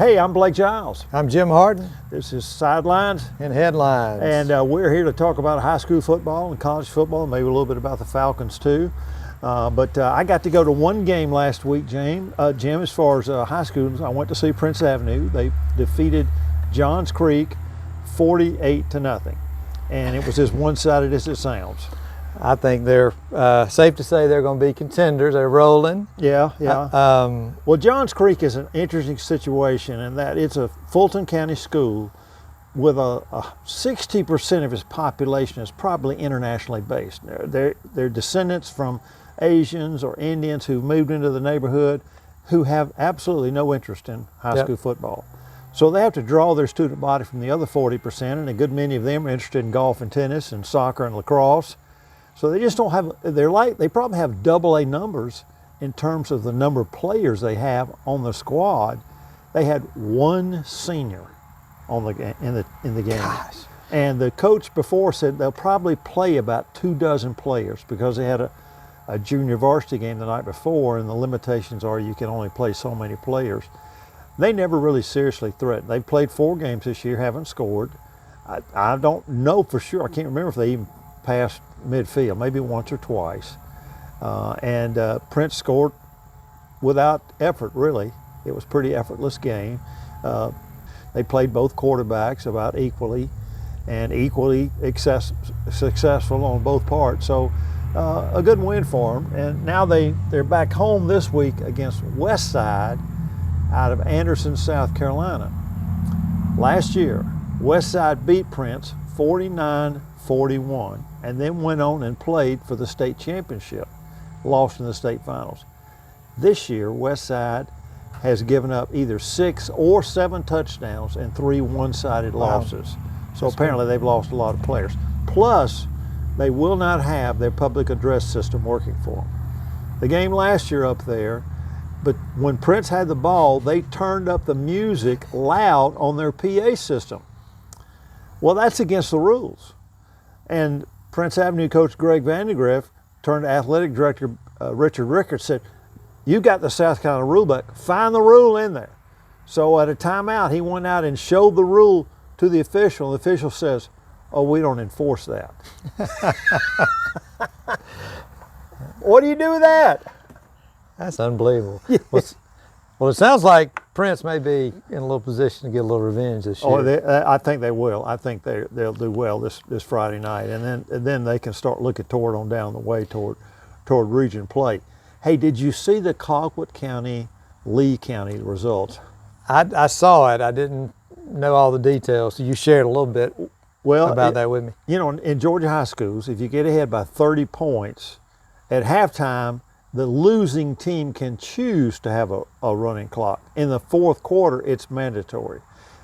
Hey, I'm Blake Giles. I'm Jim Hardin. This is Sidelines and Headlines. And we're here to talk about high school football and college football, maybe a little bit about the Falcons too. But I got to go to one game last week, Jim, as far as high schools. I went to see Prince Avenue. They defeated Johns Creek 48-0. And it was as one-sided as it sounds. I think they're safe to say they're going to be contenders. They're rolling. Yeah. Well, Johns Creek is an interesting situation in that it's a Fulton County school with a 60% of its population is probably internationally based. They're descendants from Asians or Indians who moved into the neighborhood who have absolutely no interest in high school football. So they have to draw their student body from the other 40%, and a good many of them are interested in golf and tennis and soccer and lacrosse. So they just don't have, they probably have AA numbers in terms of the number of players they have on the squad. They had one senior on in the game. Gosh. And the coach before said they'll probably play about 24 players because they had a junior varsity game the night before, and the limitations are you can only play so many players. They never really seriously threatened. They've played 4 games this year, haven't scored. I don't know for sure. I can't remember if they even passed midfield, maybe once or twice. And Prince scored without effort, really. It was a pretty effortless game. They played both quarterbacks about equally and equally successful on both parts. So a good win for them. And now they're back home this week against Westside out of Anderson, South Carolina. Last year, Westside beat Prince 49-41 and then went on and played for the state championship, lost in the state finals. This year, Westside has given up either 6 or 7 touchdowns and 3 one-sided losses. So apparently they've lost a lot of players. Plus, they will not have their public address system working for them. The game last year up there, but when Prince had the ball, they turned up the music loud on their PA system. Well, that's against the rules. And Prince Avenue coach Greg Vanderbilt turned to athletic director Richard Rickards, said, "You got the South Carolina rule book, find the rule in there." So at a timeout, he went out and showed the rule to the official. The official says, "Oh, we don't enforce that." What do you do with that? That's unbelievable. Well, it sounds like Prince may be in a little position to get a little revenge this year. Oh, I think they will. I think they'll do well this Friday night, and then they can start looking toward on down the way toward region play. Hey, did you see the Colquitt County, Lee County results? I saw it. I didn't know all the details. So you shared a little bit about that with me. You know, in Georgia high schools, if you get ahead by 30 points, at halftime, the losing team can choose to have a running clock. In the fourth quarter, it's mandatory.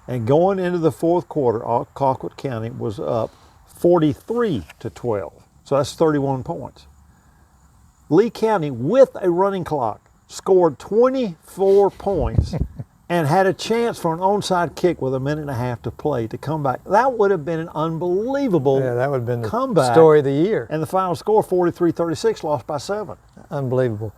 And going into the fourth quarter, Colquitt County was up 43-12. So that's 31 points. Lee County, with a running clock, scored 24 points and had a chance for an onside kick with 1.5 minutes to play to come back. That would have been an unbelievable comeback. Yeah, that would have been the story of the year. And the final score, 43-36, lost by 7. Unbelievable.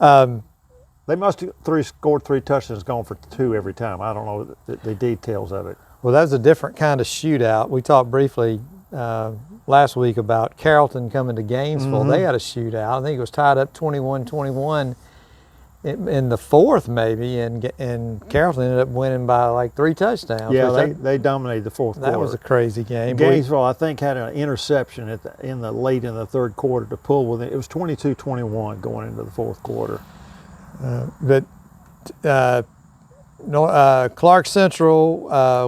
They must have scored 3 touchdowns, gone for 2 every time. I don't know the details of it. Well, that was a different kind of shootout. We talked briefly last week about Carrollton coming to Gainesville. They had a shootout. I think it was tied up 21-21 in the fourth maybe, and Carrollton ended up winning by like 3 touchdowns. Yeah, they dominated the fourth quarter. That was a crazy game. Gainesville, I think, had an interception late in the third quarter to pull with it. It was 22-21 going into the fourth quarter. Clark Central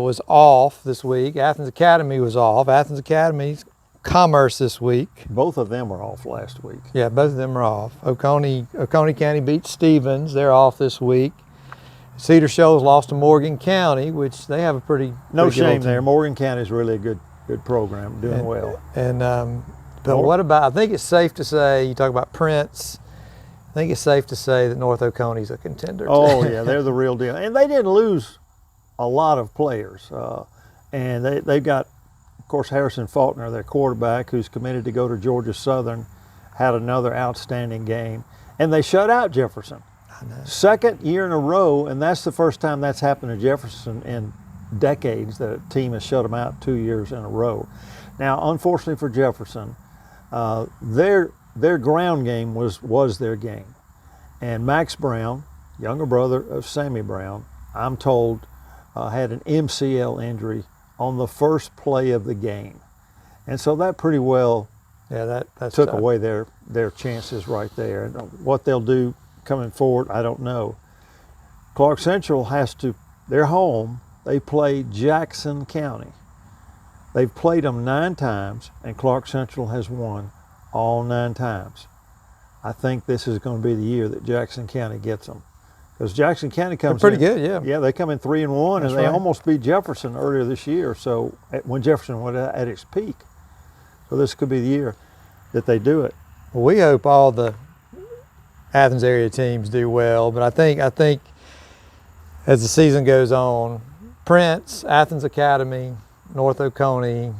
was off this week. Athens Academy was off. Athens Academy's Commerce this week. Both of them were off last week. Yeah, both of them are off. Oconee County beat Stevens. They're off this week. Cedar Shoals lost to Morgan County, which they have a pretty no shame there. Morgan County is really a good program, doing well. And but what about? I think it's safe to say, you talk about Prince. I think it's safe to say that North Oconee's a contender. Oh yeah, they're the real deal, and they didn't lose a lot of players, and they've got, of course, Harrison Faulkner, their quarterback, who's committed to go to Georgia Southern, had another outstanding game, and they shut out Jefferson. Second year in a row, and that's the first time that's happened to Jefferson in decades, that a team has shut them out 2 years in a row. Now, unfortunately for Jefferson, their ground game was their game. And Max Brown, younger brother of Sammy Brown, I'm told had an MCL injury on the first play of the game. And so that pretty well that's took tough. away their chances right there. And what they'll do coming forward, I don't know. Clark Central they're home. They play Jackson County. They've played them 9 times, and Clark Central has won all 9 times. I think this is going to be the year that Jackson County gets them. Because Jackson County comes They're pretty good, yeah. Yeah, they come in 3-1, That's and they right. almost beat Jefferson earlier this year. So when Jefferson was at its peak. So this could be the year that they do it. Well, we hope all the Athens area teams do well, but I think as the season goes on, Prince, Athens Academy, North Oconee,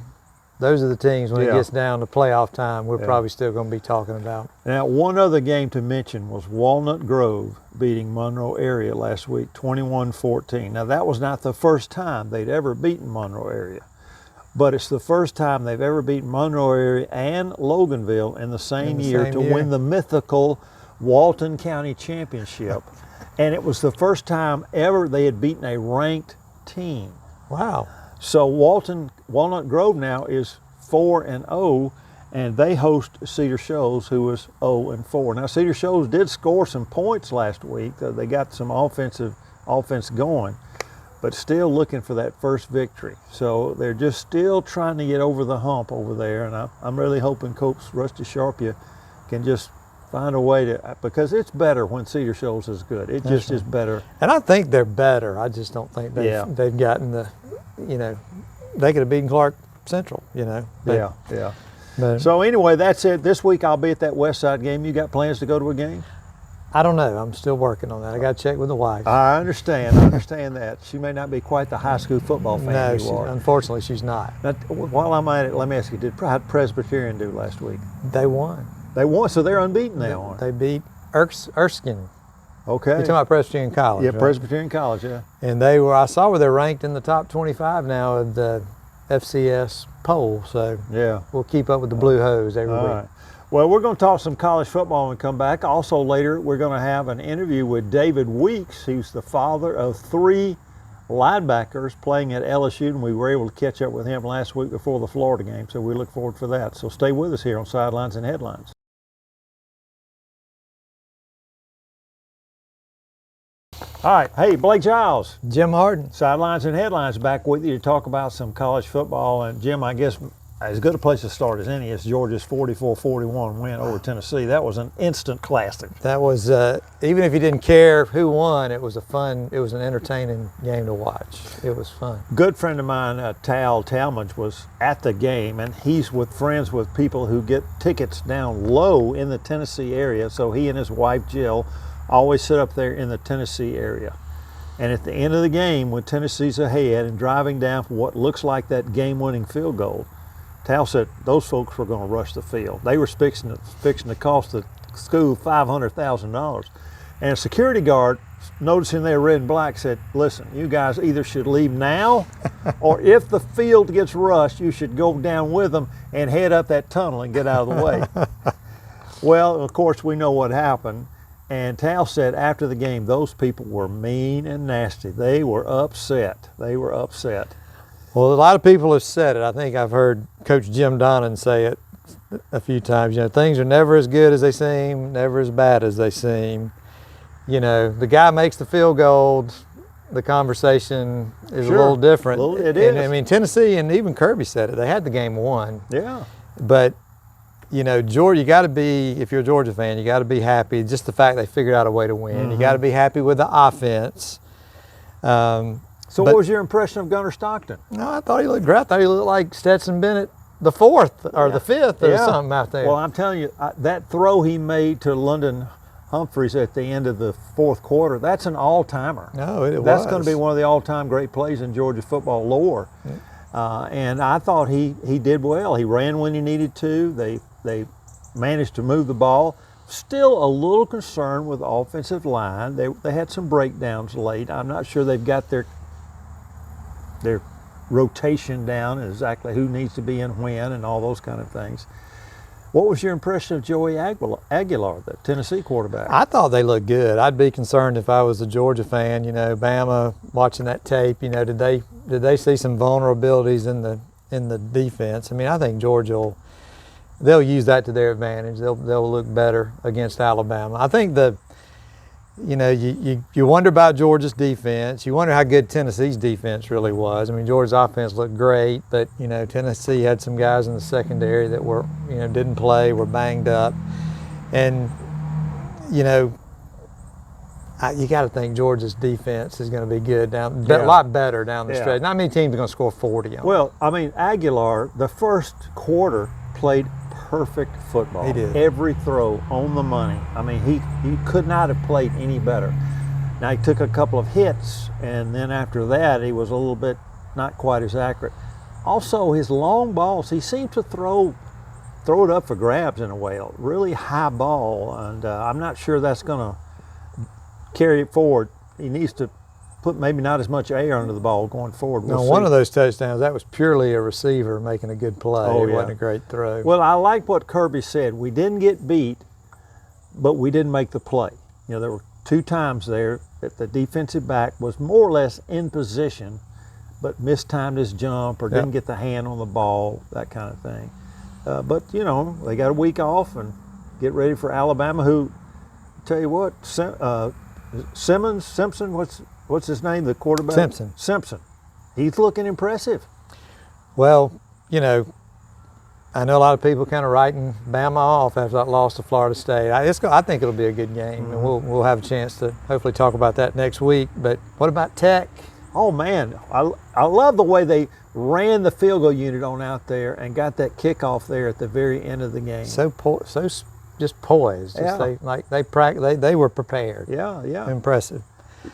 those are the teams when it gets down to playoff time we're probably still going to be talking about. Now, one other game to mention was Walnut Grove beating Monroe area last week, 21-14. Now, that was not the first time they'd ever beaten Monroe area, but it's the first time they've ever beaten Monroe area and Loganville in the same year to win the mythical Walton County Championship. And it was the first time ever they had beaten a ranked team. Wow. So Walnut Grove now is 4-0, and they host Cedar Shoals, who was 0-4. Now Cedar Shoals did score some points last week. They got some offense going, but still looking for that first victory. So they're just still trying to get over the hump over there, and I'm really hoping Coach Rusty Sharpia can just find a way to, because it's better when Cedar Shoals is good. It just is better. And I think they're better. I just don't think they've gotten the, they could have beaten Clark Central, Yeah. But So anyway, that's it. This week I'll be at that West Side game. You got plans to go to a game? I don't know. I'm still working on that. I got to check with the wife. I understand that. She may not be quite the high school football fan No, you are. unfortunately, she's not. Now, while I'm at it, let me ask you, how did Presbyterian do last week? They won. They won, so they're unbeaten now, aren't They beat Erskine. Okay. You're talking about Presbyterian College, Yeah, right? Presbyterian College, yeah. And I saw where they're ranked in the top 25 now of the FCS poll. So Yeah. we'll keep up with the Blue Hose every All week. right. Well, we're going to talk some college football when we come back. Also later, we're going to have an interview with David Weeks, who's the father of 3 linebackers playing at LSU, and we were able to catch up with him last week before the Florida game, so we look forward for that. So stay with us here on Sidelines and Headlines. All right. Hey, Blake Giles. Jim Hardin. Sidelines and Headlines back with you to talk about some college football. And Jim, I guess as good a place to start as any is Georgia's 44-41 win over Tennessee. That was an instant classic. That was, even if you didn't care who won, it was an entertaining game to watch. It was fun. Good friend of mine, Tal Talmadge, was at the game, and he's friends with people who get tickets down low in the Tennessee area. So he and his wife, Jill, always sit up there in the Tennessee area. And at the end of the game, when Tennessee's ahead and driving down for what looks like that game-winning field goal, Tal said those folks were going to rush the field. They were fixing to cost the school $500,000. And a security guard, noticing they were red and black, said, listen, you guys either should leave now, or if the field gets rushed, you should go down with them and head up that tunnel and get out of the way. Well, of course, we know what happened. And Tal said after the game, those people were mean and nasty. They were upset. Well, a lot of people have said it. I think I've heard Coach Jim Donnan say it a few times. Things are never as good as they seem, never as bad as they seem. The guy makes the field goal, the conversation is a little different. It is. And, I mean, Tennessee and even Kirby said it. They had the game won. Yeah. But Georgia, you got to be, if you're a Georgia fan, you got to be happy. Just the fact they figured out a way to win. Mm-hmm. You got to be happy with the offense. So what was your impression of Gunnar Stockton? No, I thought he looked great. I thought he looked like Stetson Bennett, the 4th or the 5th or something out there. Well, I'm telling you, that throw he made to London Humphreys at the end of the 4th quarter, that's an all-timer. No, it was. That's going to be one of the all-time great plays in Georgia football lore. And I thought he did well. He ran when he needed to. They managed to move the ball. Still a little concerned with the offensive line. They had some breakdowns late. I'm not sure they've got their rotation down and exactly who needs to be in when and all those kind of things. What was your impression of Joey Aguilar, the Tennessee quarterback? I thought they looked good. I'd be concerned if I was a Georgia fan. You know, Bama, watching that tape. You know, did they see some vulnerabilities in the defense? I mean, I think Georgia they'll use that to their advantage. They'll look better against Alabama. I think you wonder about Georgia's defense. You wonder how good Tennessee's defense really was. I mean, Georgia's offense looked great, but, you know, Tennessee had some guys in the secondary that were, you know, didn't play, were banged up. And, you know, you got to think Georgia's defense is going to be good a lot better down the stretch. Not many teams are going to score 40 on them. Well, I mean, Aguilar, the first quarter, played perfect football. He did. Every throw on the money. I mean, he could not have played any better. Now, he took a couple of hits, and then after that, he was a little bit not quite as accurate. Also, his long balls, he seemed to throw it up for grabs in a way, a really high ball, and I'm not sure that's going to carry it forward. He needs to put maybe not as much air under the ball going forward. One of those touchdowns, that was purely a receiver making a good play. It wasn't a great throw. Well, I like what Kirby said. We didn't get beat, but we didn't make the play. You know, there were 2 times there that the defensive back was more or less in position, but mistimed his jump or didn't get the hand on the ball, that kind of thing. But, you know, they got a week off and get ready for Alabama, who, tell you what, Simpson, what's his name, the quarterback? Simpson. He's looking impressive. Well, you know, I know a lot of people kind of writing Bama off after that loss to Florida State. I think it'll be a good game, and we'll have a chance to hopefully talk about that next week. But what about Tech? Oh, man, I love the way they ran the field goal unit on out there and got that kickoff there at the very end of the game. So just poised. They were prepared. Yeah. Impressive.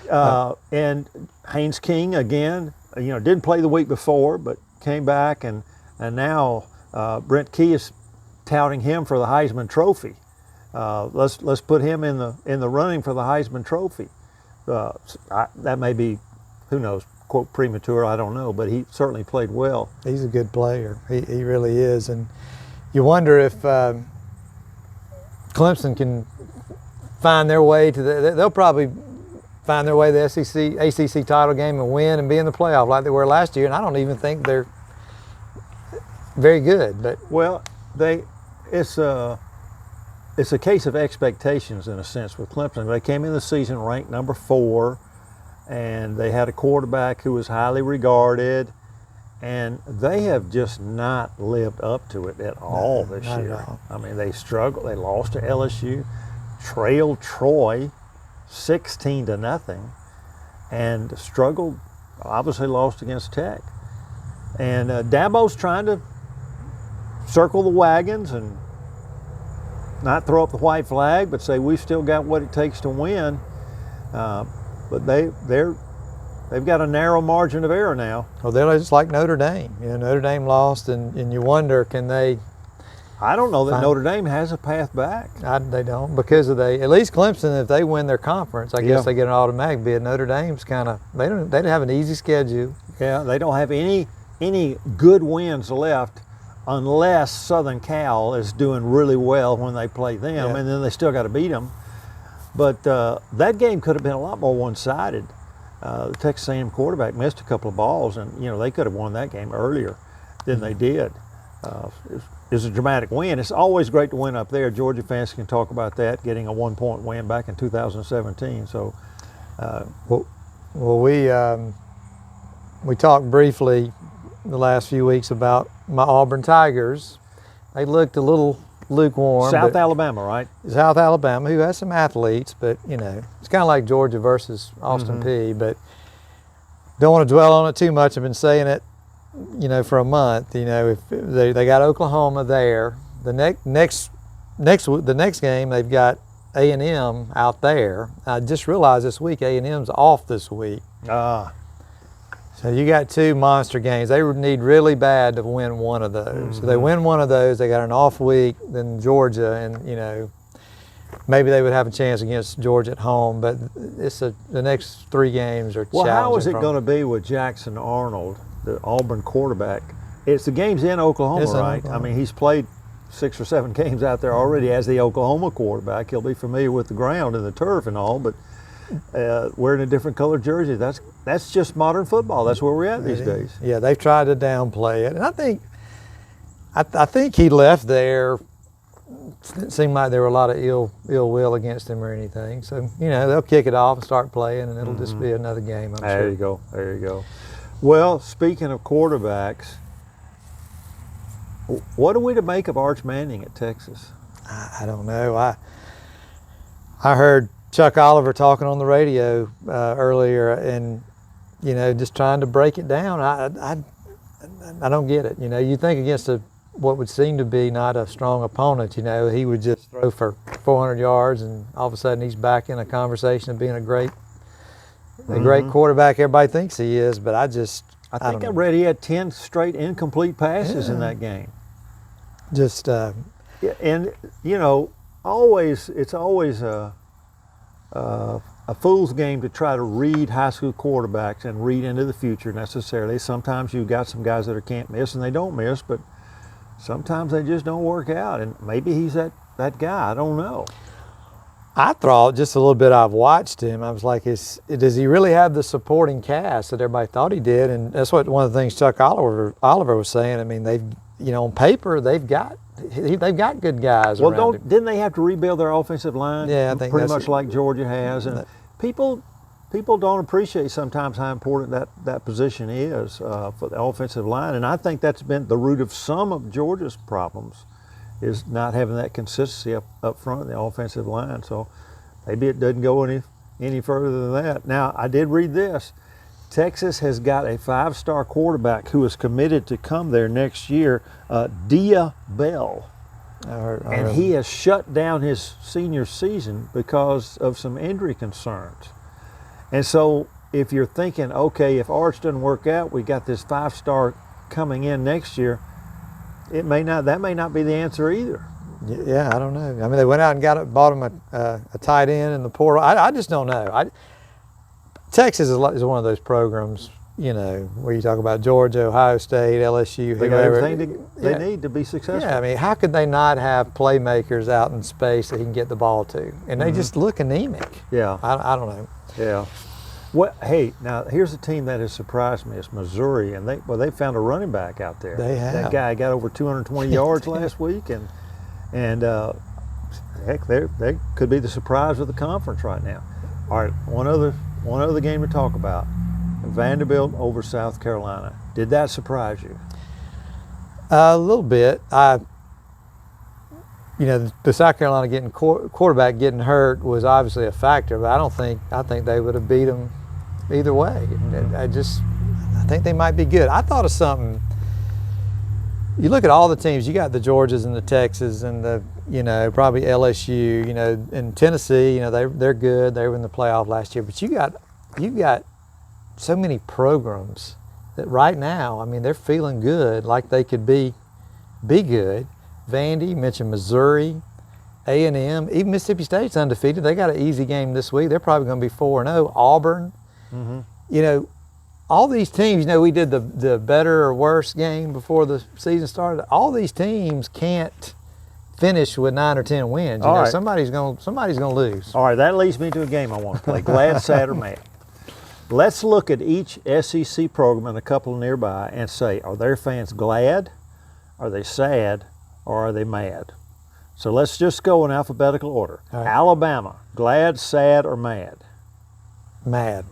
And Haynes King again, you know, didn't play the week before, but came back, and now Brent Key is touting him for the Heisman Trophy. Let's put him in the running for the Heisman Trophy. That may be, who knows, quote, premature, I don't know, but he certainly played well. He's a good player. He really is, and you wonder if Clemson can find their way to they'll probably find their way to the ACC title game and win and be in the playoff like they were last year. And I don't even think they're very good. But it's a case of expectations in a sense with Clemson. They came in the season ranked number 4, and they had a quarterback who was highly regarded, and they have just not lived up to it at all this year. I mean, they struggled. They lost to LSU, trailed Troy 16-0, and struggled, obviously lost against Tech. And Dabo's trying to circle the wagons and not throw up the white flag, but say we've still got what it takes to win. But they've got a narrow margin of error now. Well, they're just like Notre Dame. You know, Notre Dame lost, and you wonder, can they? I don't know that Notre Dame has a path back. They don't, because at least Clemson, if they win their conference, I guess they get an automatic bid. Notre Dame's kind of they don't have an easy schedule. Yeah, they don't have any good wins left, unless Southern Cal is doing really well when they play them, and then they still got to beat them. But that game could have been a lot more one-sided. The Texas A&M quarterback missed a couple of balls, and you know they could have won that game earlier than they did. It was a dramatic win. It's always great to win up there. Georgia fans can talk about that, getting a 1-point win back in 2017. So, we talked briefly the last few weeks about my Auburn Tigers. They looked a little lukewarm. South Alabama, right? South Alabama, who has some athletes, but you know, it's kind of like Georgia versus Austin Peay. But don't want to dwell on it too much. I've been saying it, you know, for a month. You know, if they got Oklahoma there, the next game they've got A&M out there. I just realized this week A&M's off this week. So you got 2 monster games. They would need really bad to win one of those. So they win one of those, they got an off week, then Georgia, and you know, maybe they would have a chance against Georgia at home, but the next 3 games are Well, challenging. how is it going to be with Jackson Arnold, the Auburn quarterback? The game's in Oklahoma, right? Oklahoma. I mean, he's played 6 or 7 games out there already as the Oklahoma quarterback. He'll be familiar with the ground and the turf and all, but wearing a different colored jersey, that's just modern football. That's where we're at these days. Yeah, they've tried to downplay it, and I think he left there. It seemed like there were a lot of ill will against him or anything. So they'll kick it off and start playing, and it'll just be another game. I'm sure. There you go. There you go. Well, speaking of quarterbacks, what are we to make of Arch Manning at Texas? I don't know. I heard Chuck Oliver talking on the radio earlier, and just trying to break it down. I don't get it. You think against what would seem to be not a strong opponent, he would just throw for 400 yards, and all of a sudden he's back in a conversation of being a great quarterback everybody thinks he is. But I think I read he had 10 straight incomplete passes in that game. Just yeah, and it's always a fool's game to try to read high school quarterbacks and read into the future necessarily. Sometimes you've got some guys that can't miss and they don't miss, but sometimes they just don't work out. And maybe he's that guy. I don't know. I thought just a little bit I've watched him, I was like, does he really have the supporting cast that everybody thought he did? And that's what one of the things Chuck Oliver was saying. I mean, on paper they've got good guys around him. Didn't they have to rebuild their offensive line? Yeah, I think pretty much like Georgia has. And people don't appreciate sometimes how important that position is for the offensive line. And I think that's been the root of some of Georgia's problems, is not having that consistency up front in the offensive line. So maybe it doesn't go any further than that. Now, I did read this. Texas has got a 5-star quarterback who is committed to come there next year, Dia Bell. And he has shut down his senior season because of some injury concerns. And so if you're thinking, okay, if Arch doesn't work out, we got this 5-star coming in next year, that may not be the answer either. Yeah, I don't know. I mean, they went out and bought him a tight end in the portal. I just don't know. Texas is one of those programs, where you talk about Georgia, Ohio State, LSU. They got everything they need to be successful. Yeah, I mean, how could they not have playmakers out in space that he can get the ball to? And they just look anemic. Yeah. I don't know. Yeah. Well, hey, now here's a team that has surprised me. It's Missouri, and they found a running back out there. They have. That guy got over 220 yards last week, and heck, they could be the surprise of the conference right now. All right, one other game to talk about: Vanderbilt over South Carolina. Did that surprise you? A little bit. The South Carolina quarterback getting hurt was obviously a factor, but I think they would have beat them either way. I think they might be good. I thought of something. You look at all the teams. You got the Georgias and the Texas and the probably LSU. And Tennessee. They're good. They were in the playoff last year. But you got so many programs that right now, I mean, they're feeling good, like they could be good. Vandy, you mentioned Missouri, A&M, even Mississippi State's undefeated. They got an easy game this week. They're probably going to be 4-0. Auburn, all these teams. We did the better or worse game before the season started. All these teams can't finish with 9 or 10 wins. Right. Somebody's going to lose. All right, that leads me to a game I want to play. Glad, sad, or mad. Let's look at each SEC program and a couple nearby and say, are their fans glad? Are they sad? Or are they mad? So let's just go in alphabetical order. Right. Alabama, glad, sad, or mad? Mad.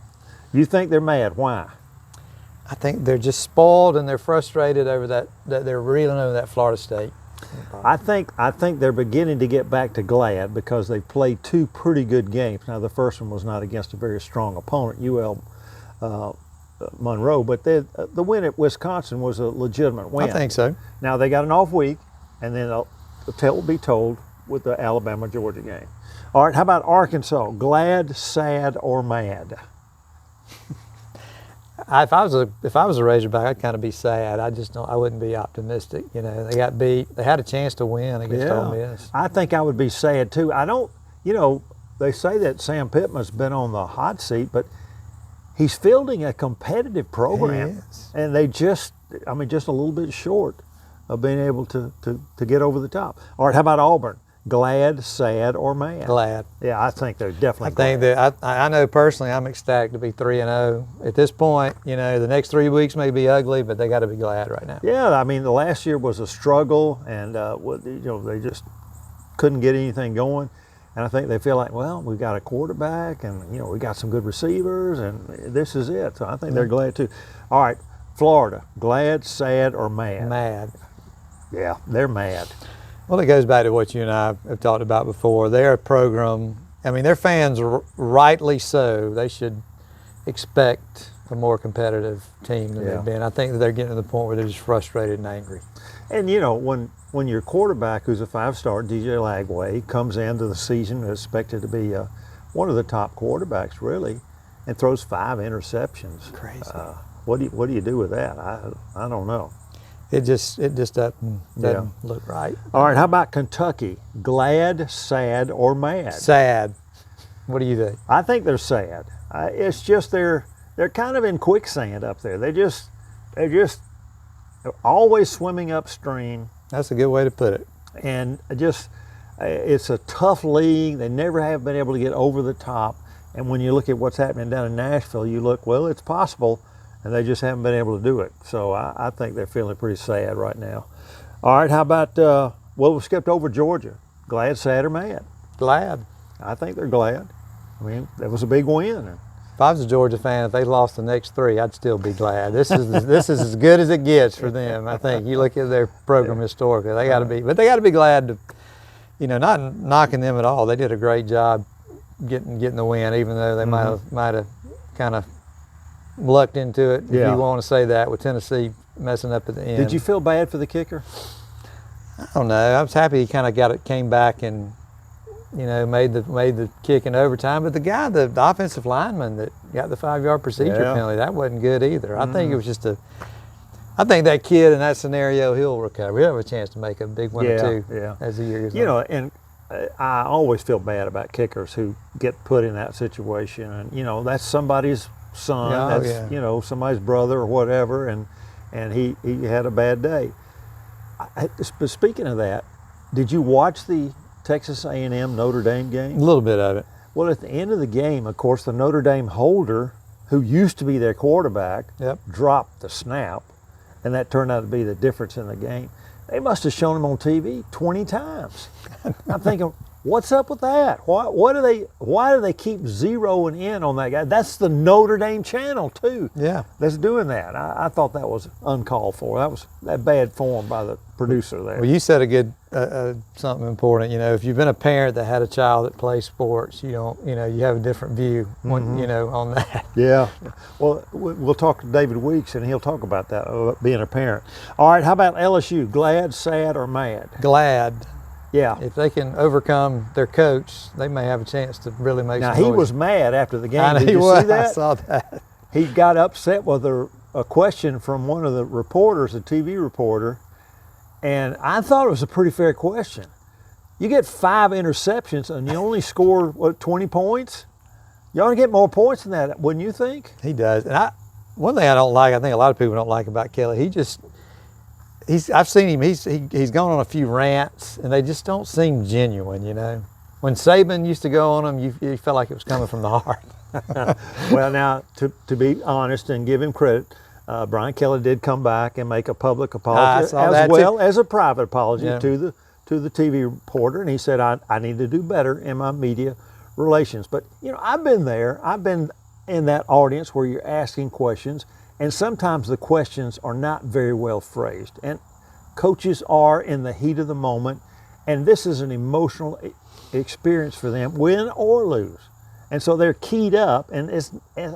You think they're mad? Why? I think they're just spoiled and they're frustrated over that they're reeling over that Florida State. I think they're beginning to get back to glad because they played 2 pretty good games. Now the first one was not against a very strong opponent, UL Monroe, but the win at Wisconsin was a legitimate win. I think so. Now they got an off week, and then the tale will be told with the Alabama-Georgia game. All right, how about Arkansas? Glad, sad, or mad? If I was a Razorback, I'd kind of be sad. I wouldn't be optimistic. They got beat. They had a chance to win against Ole Miss. I think I would be sad too. you know, they say that Sam Pittman's been on the hot seat, but he's fielding a competitive program. He is. And they just a little bit short of being able to get over the top. All right, how about Auburn? Glad, sad, or mad? Glad. Yeah, I think they're definitely I think that I know personally I'm ecstatic to be 3-0. At this point, you know, the next 3 weeks may be ugly, but they got to be glad right now. Yeah, I mean, the last year was a struggle, and you know, they just couldn't get anything going. And I think they feel like, well, we've got a quarterback, and you know, we got some good receivers, and this is it. So I think they're glad too. All right, Florida, glad, sad, or mad? Mad. Yeah, they're mad. Well, it goes back to what you and I have talked about before. They're a program, I mean, their fans, rightly so, they should expect a more competitive team than they've been. I think that they're getting to the point where they're just frustrated and angry. And, you know, when your quarterback, who's a 5-star, DJ Lagway, comes into the season expected to be one of the top quarterbacks, really, and throws 5 interceptions. Crazy. What do you do with that? I don't know. It just doesn't look right. All right, how about Kentucky? Glad, sad, or mad? Sad. What do you think? I think they're sad. It's just they're kind of in quicksand up there. They're always swimming upstream. That's a good way to put it. And it's a tough league. They never have been able to get over the top. And when you look at what's happening down in Nashville, you look, well, it's possible, and they just haven't been able to do it. So I think they're feeling pretty sad right now. All right, how about, we skipped over Georgia. Glad, sad, or mad? Glad. I think they're glad. I mean, that was a big win. If I was a Georgia fan, if they lost the next 3, I'd still be glad. This is as good as it gets for them. I think you look at their program historically, they got to be, but they got to be glad to, you know, not knocking them at all. They did a great job getting the win, even though they might have kind of lucked into it, if you want to say that, with Tennessee messing up at the end. Did you feel bad for the kicker? I don't know. I was happy he kind of came back and, you know, made the kick in overtime. But the offensive lineman that got the 5-yard procedure penalty, that wasn't good either. I think it was just I think that kid in that scenario, he'll recover. He'll have a chance to make a big one or two as the year goes on. You know, and I always feel bad about kickers who get put in that situation. And, you know, that's somebody's son, you know, somebody's brother or whatever, and he had a bad day. But speaking of that, did you watch the Texas A&M Notre Dame game? A little bit of it. Well, at the end of the game, of course, the Notre Dame holder, who used to be their quarterback, dropped the snap, and that turned out to be the difference in the game. They must have shown him on TV 20 times. I'm thinking, what's up with that? Why do they keep zeroing in on that guy? That's the Notre Dame channel too. Yeah, that's doing that. I thought that was uncalled for. That was that bad form by the producer there. Well, you said a good something important. You know, if you've been a parent that had a child that plays sports, you have a different view, you know, on that. Yeah. Well, we'll talk to David Weeks, and he'll talk about that, being a parent. All right. How about LSU? Glad, sad, or mad? Glad. Yeah. If they can overcome their coach, they may have a chance to really make some noise. Now, he was mad after the game. Did you see that? I saw that. He got upset with a question from one of the reporters, a TV reporter, and I thought it was a pretty fair question. You get 5 interceptions and you only score, 20 points? You ought to get more points than that, wouldn't you think? He does. And one thing I don't like, I think a lot of people don't like about Kelly, I've seen him, he's gone on a few rants, and they just don't seem genuine, you know. When Saban used to go on them, you felt like it was coming from the heart. Well, now, to be honest and give him credit, Brian Kelly did come back and make a public apology as well as a private apology to the TV reporter, and he said, I need to do better in my media relations. But, you know, I've been there. I've been in that audience where you're asking questions, and sometimes the questions are not very well phrased. And coaches are in the heat of the moment, and this is an emotional experience for them, win or lose. And so they're keyed up, and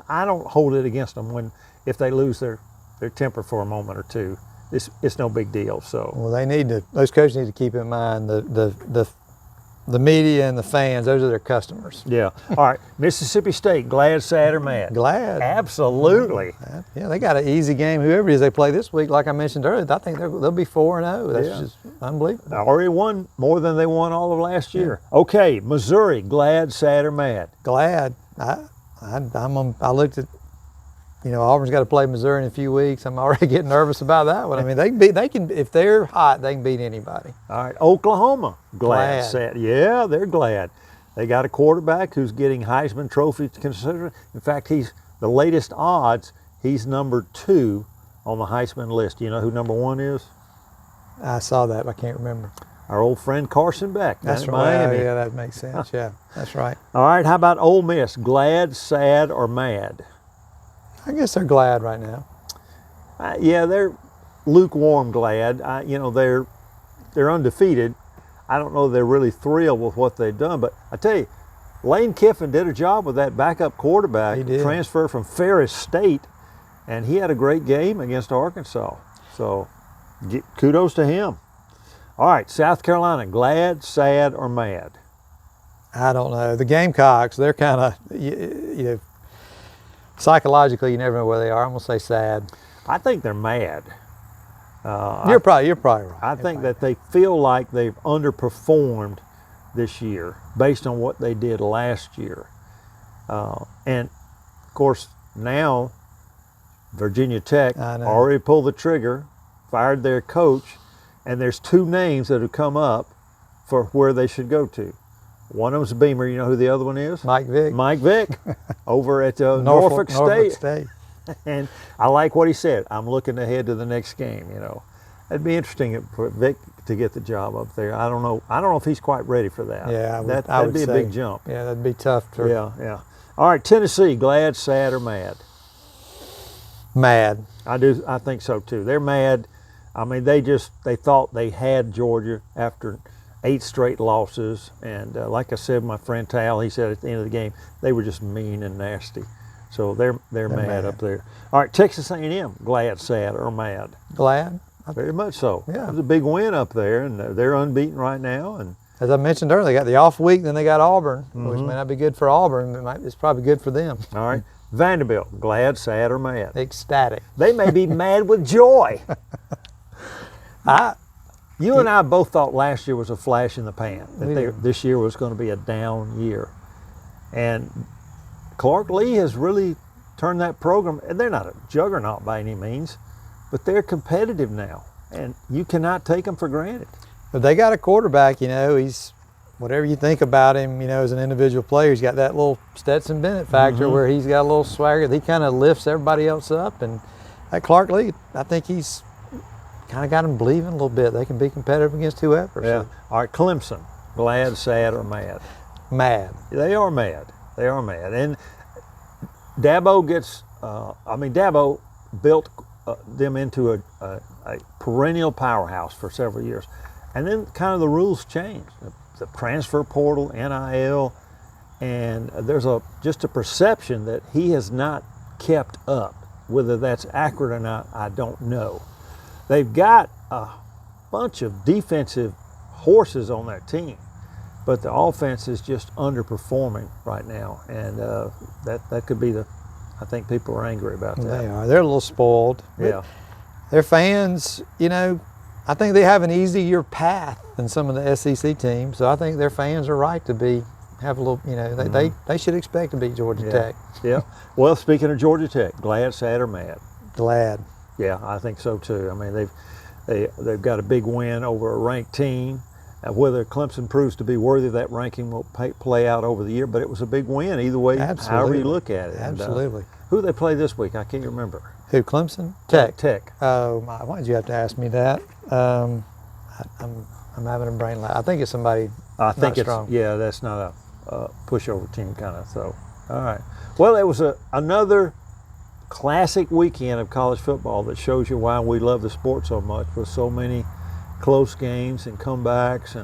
I don't hold it against them if they lose their temper for a moment or two. It's no big deal. So well, those coaches need to keep in mind the the media and the fans, those are their customers. Yeah. All right. Mississippi State, glad, sad, or mad? Glad. Absolutely. Yeah, they got an easy game. Whoever it is they play this week, like I mentioned earlier, I think they'll be 4-0. That's just unbelievable. They already won more than they won all of last year. Okay, Missouri, glad, sad, or mad? Glad. I looked at, Auburn's got to play Missouri in a few weeks. I'm already getting nervous about that one. I mean, they can if they're hot, they can beat anybody. All right, Oklahoma, glad, sad. Yeah, they're glad. They got a quarterback who's getting Heisman Trophy considered. In fact, he's the latest odds. He's number 2 on the Heisman list. You know who number 1 is? I saw that. But I can't remember. Our old friend Carson Beck. That's right. Miami. Yeah, that makes sense. Yeah, that's right. All right, how about Ole Miss? Glad, sad, or mad? I guess they're glad right now. Yeah, they're lukewarm glad. They're undefeated. I don't know if they're really thrilled with what they've done, but I tell you, Lane Kiffin did a job with that backup quarterback. He did. Transfer from Ferris State, and he had a great game against Arkansas. So kudos to him. All right, South Carolina, glad, sad, or mad? I don't know. The Gamecocks, they're kind of, psychologically, you never know where they are. I'm gonna say sad. I think they're mad. You're probably right. I think that they feel like they've underperformed this year based on what they did last year, and of course now Virginia Tech already pulled the trigger, fired their coach, and there's 2 names that have come up for where they should go to. One of them's Beamer. You know who the other one is? Mike Vick. Mike Vick over at Norfolk State. And I like what he said. I'm looking ahead to the next game. It'd be interesting for Vick to get the job up there. I don't know if he's quite ready for that. Yeah, that'd be a big jump. Yeah, that'd be tough. Yeah. All right, Tennessee, glad, sad, or mad? Mad. I think so too. They're mad. I mean, they thought they had Georgia after 8 straight losses, and like I said, my friend Tal, he said at the end of the game, they were just mean and nasty. So they're mad up there. All right, Texas A&M, glad, sad, or mad? Glad. Very much so. Yeah. It was a big win up there, and they're unbeaten right now. And as I mentioned earlier, they got the off week, then they got Auburn, which may not be good for Auburn. It's probably good for them. All right, Vanderbilt, glad, sad, or mad? Ecstatic. They may be mad with joy. You and I both thought last year was a flash in the pan, that this year was going to be a down year. And Clark Lee has really turned that program, and they're not a juggernaut by any means, but they're competitive now, and you cannot take them for granted. But they got a quarterback, he's, whatever you think about him, as an individual player, he's got that little Stetson Bennett factor where he's got a little swagger. He kind of lifts everybody else up, and that Clark Lee, I think he's kind of got them believing a little bit. They can be competitive against whoever. Yeah. So. All right, Clemson, glad, sad, or mad? Mad. They are mad. They are mad. And Dabo gets, Dabo built them into a perennial powerhouse for several years. And then kind of the rules changed. The transfer portal, NIL, and there's just a perception that he has not kept up. Whether that's accurate or not, I don't know. They've got a bunch of defensive horses on that team, but the offense is just underperforming right now, and that could be I think people are angry about that. They are. They're a little spoiled. Yeah. Their fans, I think they have an easier path than some of the SEC teams, so I think their fans are right to have a little, they should expect to beat Georgia Tech. Yeah. Well, speaking of Georgia Tech, glad, sad, or mad? Glad. Yeah, I think so too. I mean, they've got a big win over a ranked team. Whether Clemson proves to be worthy of that ranking will play out over the year, but it was a big win either way, however you look at it. Absolutely. And, who they play this week? I can't remember. Who, Clemson? Tech. Tech. Oh, why did you have to ask me that? I'm having a brain lag. I think it's somebody strong. Yeah, that's not a pushover team kind of. So, all right. Well, it was another classic weekend of college football that shows you why we love the sport so much, with so many close games and comebacks,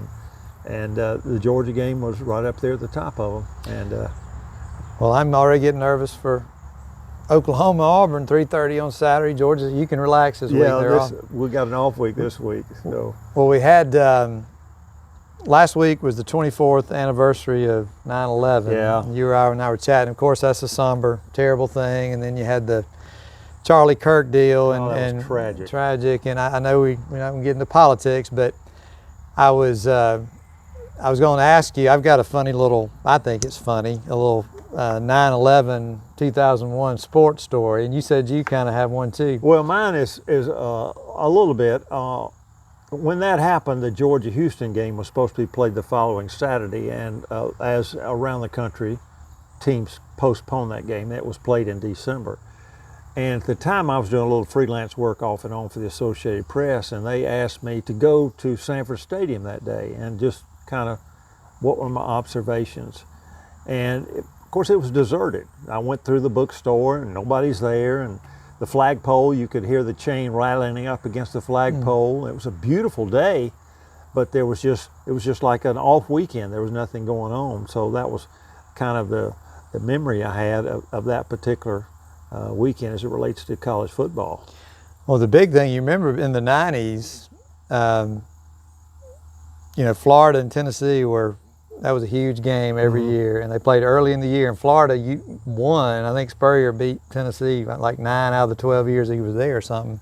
and the Georgia game was right up there at the top of them. And well, I'm already getting nervous for Oklahoma, Auburn, 3:30 on Saturday. Georgia, you can relax this week. Yeah, we got an off week this week. So. Well, we had last week was the 24th anniversary of 9/11. Yeah. You and I were chatting. Of course, that's a somber, terrible thing. And then you had the Charlie Kirk deal, that was tragic. Tragic. And I know we're not going to get into politics, but I was going to ask you. I've got a funny little. I think it's funny. A little 9/11 2001 sports story, and you said you kind of have one too. Well, mine is a little bit. When that happened, the Georgia-Houston game was supposed to be played the following Saturday, and as around the country, teams postponed that game. It was played in December. And at the time, I was doing a little freelance work off and on for the Associated Press, and they asked me to go to Sanford Stadium that day and just kind of what were my observations. And of course, it was deserted. I went through the bookstore and nobody's there, and the flagpole, you could hear the chain rattling up against the flagpole. It was a beautiful day, but it was just like an off weekend. There was nothing going on. So that was kind of the memory I had of that particular weekend as it relates to college football. Well, the big thing you remember in the 90s, Florida and Tennessee that was a huge game every year, and they played early in the year. In Florida, you won. I think Spurrier beat Tennessee like 9 out of the 12 years he was there or something.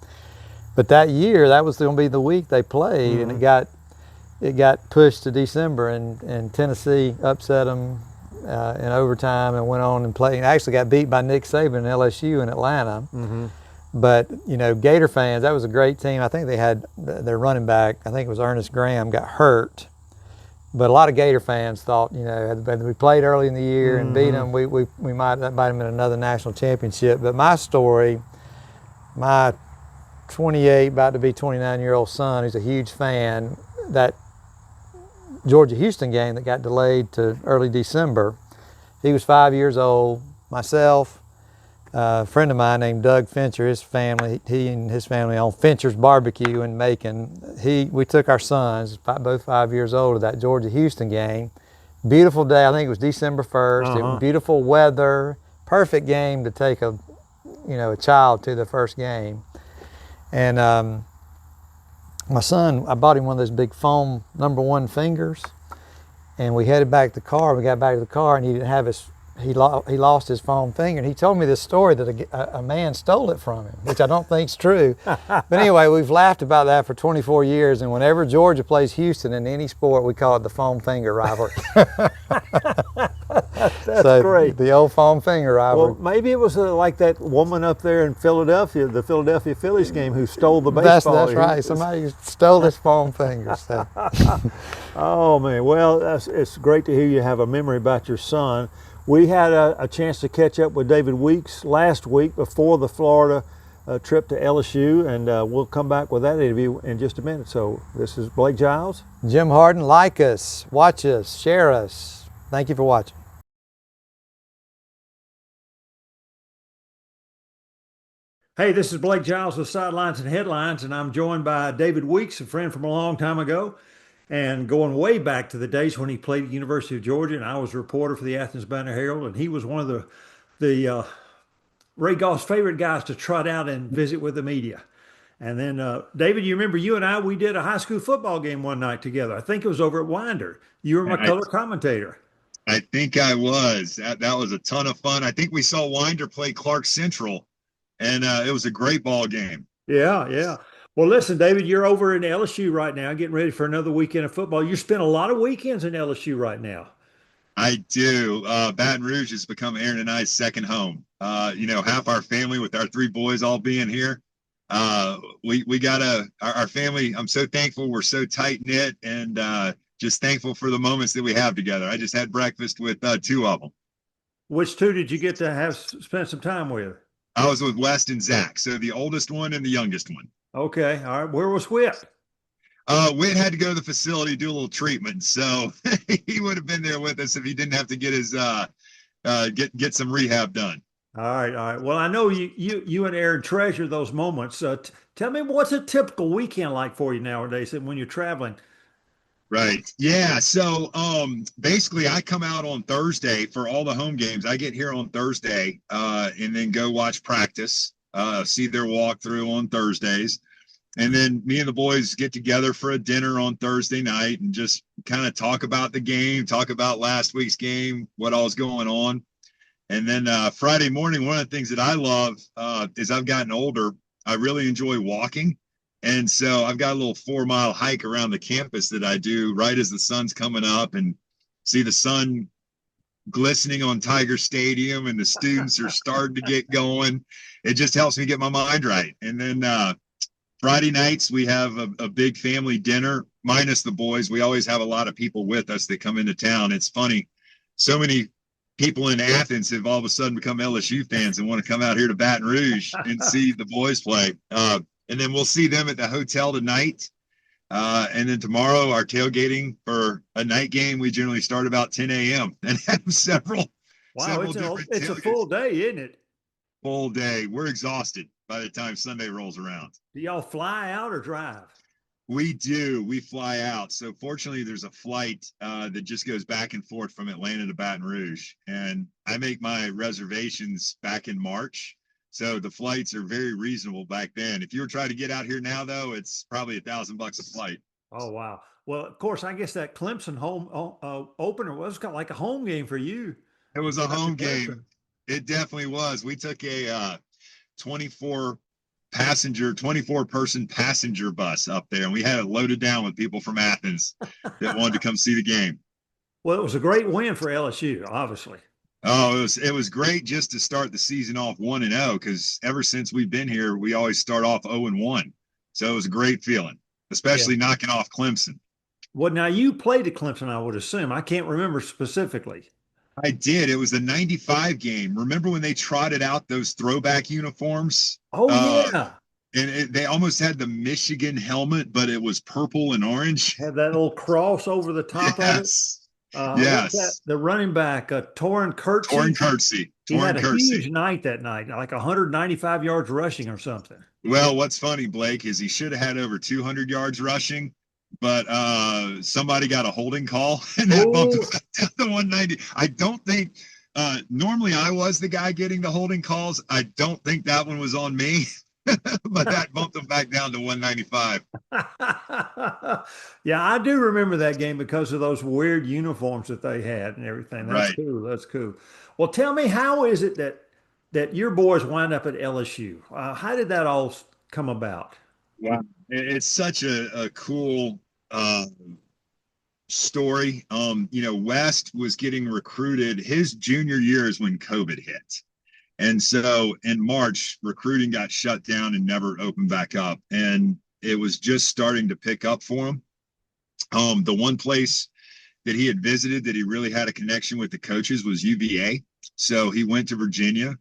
But that year, that was going to be the week they played, and it got pushed to December, and Tennessee upset them in overtime and went on and played. And actually got beat by Nick Saban and LSU in Atlanta. But, Gator fans, that was a great team. I think they had their running back, I think it was Ernest Graham, got hurt. But a lot of Gator fans thought, had we played early in the year and beat them, we might have been another national championship. But my story, my 28, about to be 29-year-old son, who's a huge fan, that Georgia-Houston game that got delayed to early December, he was 5 years old. Myself, a friend of mine named Doug Fincher, he and his family own Fincher's Barbecue in Macon. We took our sons, both 5 years old, to that Georgia-Houston game. Beautiful day. I think it was December 1st. It was beautiful weather. Perfect game to take a child to the first game. And my son, I bought him one of those big foam #1 fingers, and we headed back to the car. We got back to the car, and he didn't have he lost his foam finger. And he told me this story that a man stole it from him, which I don't think's true. But anyway, we've laughed about that for 24 years, and whenever Georgia plays Houston in any sport, we call it the foam finger rivalry. That's great. The old foam finger rivalry. Well, maybe it was like that woman up there in Philadelphia, the Philadelphia Phillies game, who stole the baseball. That's right. Somebody stole his foam fingers. So. Oh, man. Well, it's great to hear you have a memory about your son. We had a chance to catch up with David Weeks last week before the Florida trip to LSU, and we'll come back with that interview in just a minute. So this is Blake Giles. Jim Hardin. Like us, watch us, share us. Thank you for watching. Hey, this is Blake Giles with Sidelines and Headlines, and I'm joined by David Weeks, a friend from a long time ago, and going way back to the days when he played at the University of Georgia, and I was a reporter for the Athens Banner-Herald, and he was one of the Ray Goff's favorite guys to trot out and visit with the media. And then, David, you remember you and we did a high school football game one night together. I think it was over at Winder. You were my color commentator. I think I was. That was a ton of fun. I think we saw Winder play Clark Central, and it was a great ball game. Yeah. Well, listen, David, you're over in LSU right now, getting ready for another weekend of football. You spend a lot of weekends in LSU right now. I do. Baton Rouge has become Aaron and I's second home. Half our family with our 3 boys all being here. We got our family. I'm so thankful. We're so tight knit, and just thankful for the moments that we have together. I just had breakfast with 2 of them. Which 2 did you get to spend some time with? I was with West and Zach, so the oldest one and the youngest one. Okay. All right. Where was Whit? Whit had to go to the facility, do a little treatment. So he would have been there with us if he didn't have to get his get some rehab done. All right. Well, I know you and Aaron treasure those moments. Tell me, what's a typical weekend like for you nowadays when you're traveling? Right. Yeah. So basically, I come out on Thursday for all the home games. I get here on Thursday and then go watch practice, see their walkthrough on Thursdays. And then me and the boys get together for a dinner on Thursday night and just kind of talk about the game, talk about last week's game, what all's going on. And then Friday morning, one of the things that I love is I've gotten older. I really enjoy walking. And so I've got a little 4-mile hike around the campus that I do right as the sun's coming up, and see the sun glistening on Tiger Stadium and the students are starting to get going. It just helps me get my mind right. And then Friday nights, we have a big family dinner, minus the boys. We always have a lot of people with us that come into town. It's funny. So many people in Athens have all of a sudden become LSU fans and want to come out here to Baton Rouge and see the boys play. And then we'll see them at the hotel tonight. And then tomorrow, our tailgating for a night game, we generally start about 10 a.m. and have several. Wow, it's a full day, isn't it? Full day. We're exhausted by the time Sunday rolls around. Do y'all fly out or drive? We do. We fly out. So fortunately, there's a flight that just goes back and forth from Atlanta to Baton Rouge. And I make my reservations back in March. So the flights are very reasonable back then. If you were trying to get out here now, though, it's probably $1,000 a flight. Oh, wow. Well, of course, I guess that Clemson home opener was kind of like a home game for you. It was a home game. It definitely was. We took a 24-person passenger bus up there, and we had it loaded down with people from Athens that wanted to come see the game. Well, it was a great win for LSU, obviously. Oh, it was great just to start the season off 1-0, because ever since we've been here, we always start off 0-1. So it was a great feeling, especially knocking off Clemson. Well, now you played at Clemson, I would assume. I can't remember specifically. I did. It was the 95 game. Remember when they trotted out those throwback uniforms? Oh, yeah. And they almost had the Michigan helmet, but it was purple and orange. Had that little cross over the top of it. Yes. The running back, Torrin Kirksey. Torrin Kirksey. He had a huge night that night, like 195 yards rushing or something. Well, what's funny, Blake, is he should have had over 200 yards rushing, but somebody got a holding call, and that bumped him down to 190. I don't think normally I was the guy getting the holding calls. I don't think that one was on me. But that bumped them back down to 195. Yeah, I do remember that game because of those weird uniforms that they had and everything. That's cool. That's cool. Well, tell me, how is it that your boys wind up at LSU? How did that all come about? Wow, it's such a cool story. West was getting recruited. His junior year is when COVID hit. And so in March, recruiting got shut down and never opened back up. And it was just starting to pick up for him. The one place that he had visited that he really had a connection with the coaches was UVA. So he went to Virginia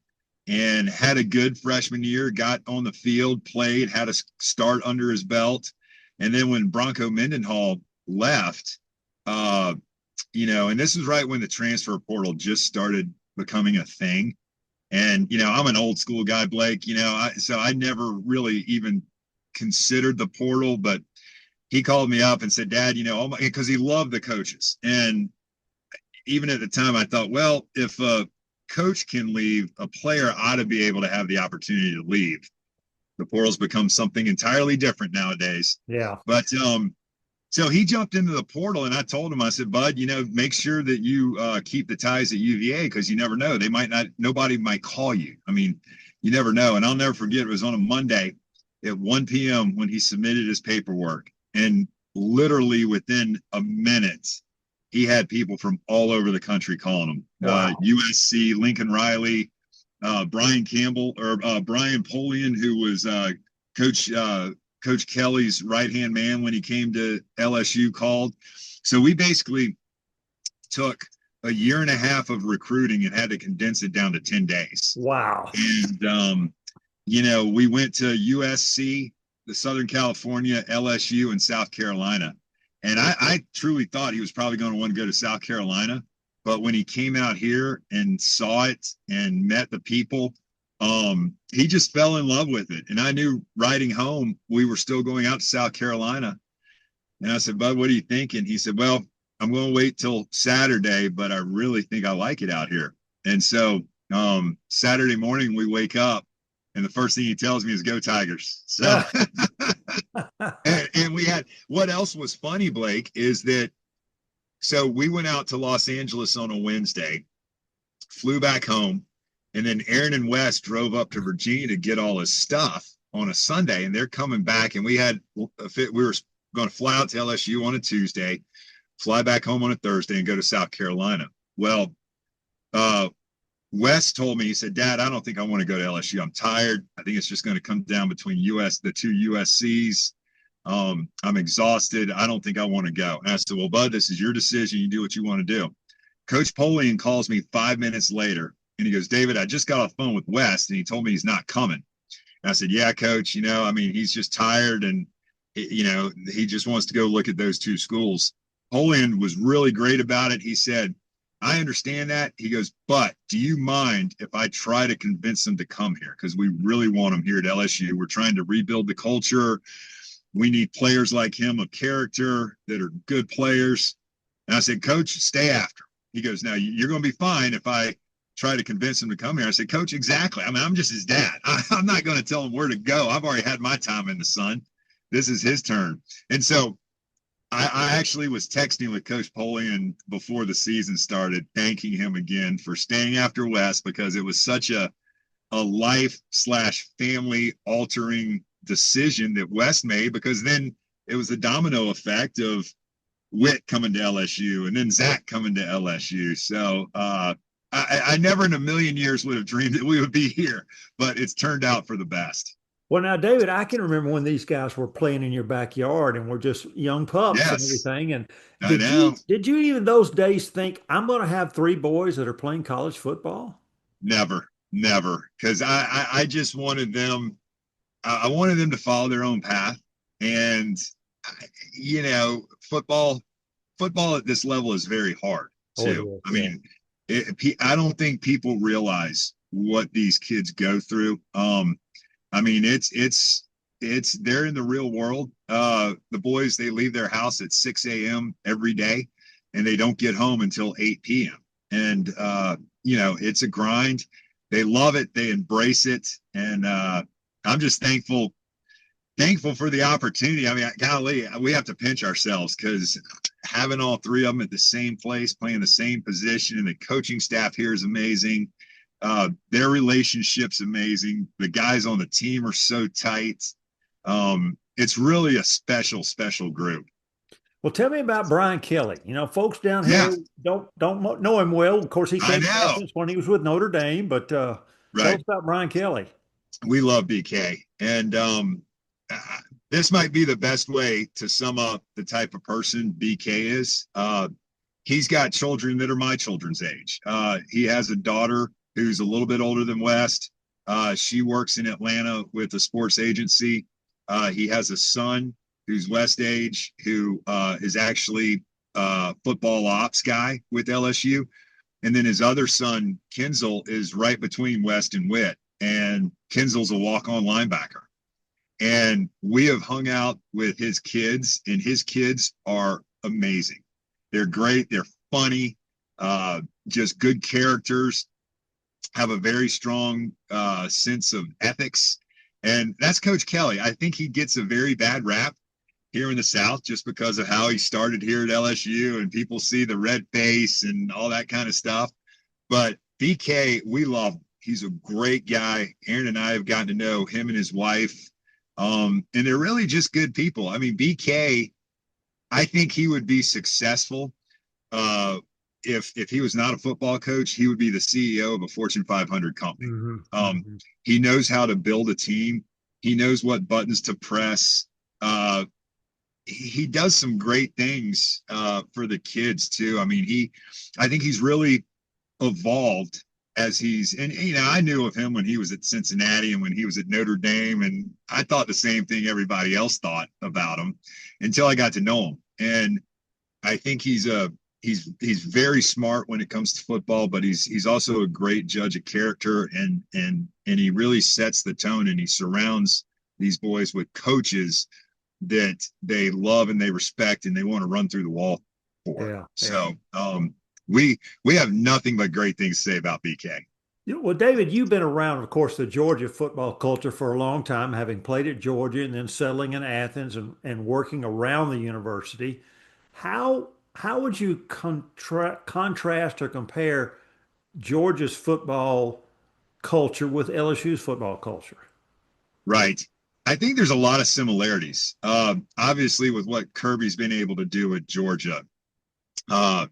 and had a good freshman year, got on the field, played, had a start under his belt. And then when Bronco Mendenhall left, and this was right when the transfer portal just started becoming a thing. And, I'm an old school guy, Blake, so I never really even considered the portal, but he called me up and said, Dad, because he loved the coaches. And even at the time I thought, well, if a coach can leave, a player ought to be able to have the opportunity to leave. The portal's become something entirely different nowadays. Yeah. But, so he jumped into the portal, and I told him, I said, Bud, make sure that you keep the ties at UVA, because you never know. Nobody might call you. I mean, you never know. And I'll never forget, it was on a Monday at 1 p.m. when he submitted his paperwork. And literally within a minute, he had people from all over the country calling him. Wow. USC, Lincoln Riley, Brian Campbell, or Brian Polian, who was Coach Kelly's right-hand man when he came to LSU, called. So we basically took a year and a half of recruiting and had to condense it down to 10 days. Wow. And, we went to USC, the Southern California, LSU, and South Carolina. And I truly thought he was probably going to want to go to South Carolina. But when he came out here and saw it and met the people, he just fell in love with it. And I knew riding home, we were still going out to South Carolina. And I said, Bud, what are you thinking? He said, well, I'm going to wait till Saturday, but I really think I like it out here. And so Saturday morning we wake up, and the first thing he tells me is, go Tigers. So And we had, what else was funny, Blake, is that, so we went out to Los Angeles on a Wednesday, flew back home, and then Aaron and Wes drove up to Virginia to get all his stuff on a Sunday, and they're coming back, and we were going to fly out to LSU on a Tuesday, fly back home on a Thursday, and go to South Carolina. Well, Wes told me, he said, Dad, I don't think I want to go to LSU. I'm tired. I think it's just going to come down between the two USCs. I'm exhausted. I don't think I want to go. And I said, well, Bud, this is your decision. You do what you want to do. Coach Polian calls me 5 minutes later, and he goes, David, I just got off the phone with Wes, and he told me he's not coming. And I said, yeah, Coach, he's just tired, and, he just wants to go look at those two schools. Polian was really great about it. He said, I understand that. He goes, but do you mind if I try to convince them to come here? Because we really want them here at LSU. We're trying to rebuild the culture. We need players like him of character that are good players. And I said, Coach, stay after. He goes, now you're going to be fine if I try to convince him to come here. I said, Coach, exactly. I'm just his dad. I'm not going to tell him where to go. I've already had my time in the sun. This is his turn. And so I actually was texting with Coach Polian before the season started, thanking him again for staying after Wes, because it was such a life/family altering decision that Wes made, because then it was the domino effect of Whit coming to LSU and then Zach coming to LSU. So I never in a million years would have dreamed that we would be here, but it's turned out for the best. Well, now, David, I can remember when these guys were playing in your backyard and were just young pups and everything. And did you even those days think, I'm going to have three boys that are playing college football? Never. Because I just wanted them, I wanted them to follow their own path. And, football at this level is very hard too. Oh, yeah. I don't think people realize what these kids go through. It's they're in the real world. The boys, they leave their house at 6 a.m. every day, and they don't get home until 8 p.m. And, it's a grind. They love it. They embrace it. And I'm just thankful for the opportunity. Golly, we have to pinch ourselves, because having all three of them at the same place, playing the same position, and the coaching staff here is amazing. Their relationship's amazing. The guys on the team are so tight. It's really a special group. Well, tell me about Brian Kelly. Folks down here don't know him well. Of course, he came when he was with Notre Dame, but tell us about Brian Kelly. We love BK, and this might be the best way to sum up the type of person BK is. He's got children that are my children's age. He has a daughter who's a little bit older than West. She works in Atlanta with a sports agency. He has a son who's West age, who is actually a football ops guy with LSU. And then his other son, Kinzel, is right between West and Whit. And Kinzel's a walk-on linebacker. And we have hung out with his kids, and his kids are amazing. They're great. They're funny, just good characters, have a very strong sense of ethics. And that's Coach Kelly. I think he gets a very bad rap here in the South just because of how he started here at LSU, and people see the red face and all that kind of stuff. But BK, we love him. He's a great guy. Aaron and I have gotten to know him and his wife. And they're really just good people. BK, I think he would be successful if he was not a football coach. He would be the CEO of a Fortune 500 company. He knows how to build a team. He knows what buttons to press. He does some great things for the kids too. I think he's really evolved as I knew of him when he was at Cincinnati and when he was at Notre Dame, and I thought the same thing everybody else thought about him until I got to know him. And I think he's very smart when it comes to football, but he's also a great judge of character, and he really sets the tone, and he surrounds these boys with coaches that they love and they respect and they want to run through the wall for. Yeah. So we have nothing but great things to say about BK. Well, David, you've been around, of course, the Georgia football culture for a long time, having played at Georgia and then settling in Athens and working around the university. How would you contrast or compare Georgia's football culture with LSU's football culture? Right. I think there's a lot of similarities. Obviously, with what Kirby's been able to do at Georgia, uh,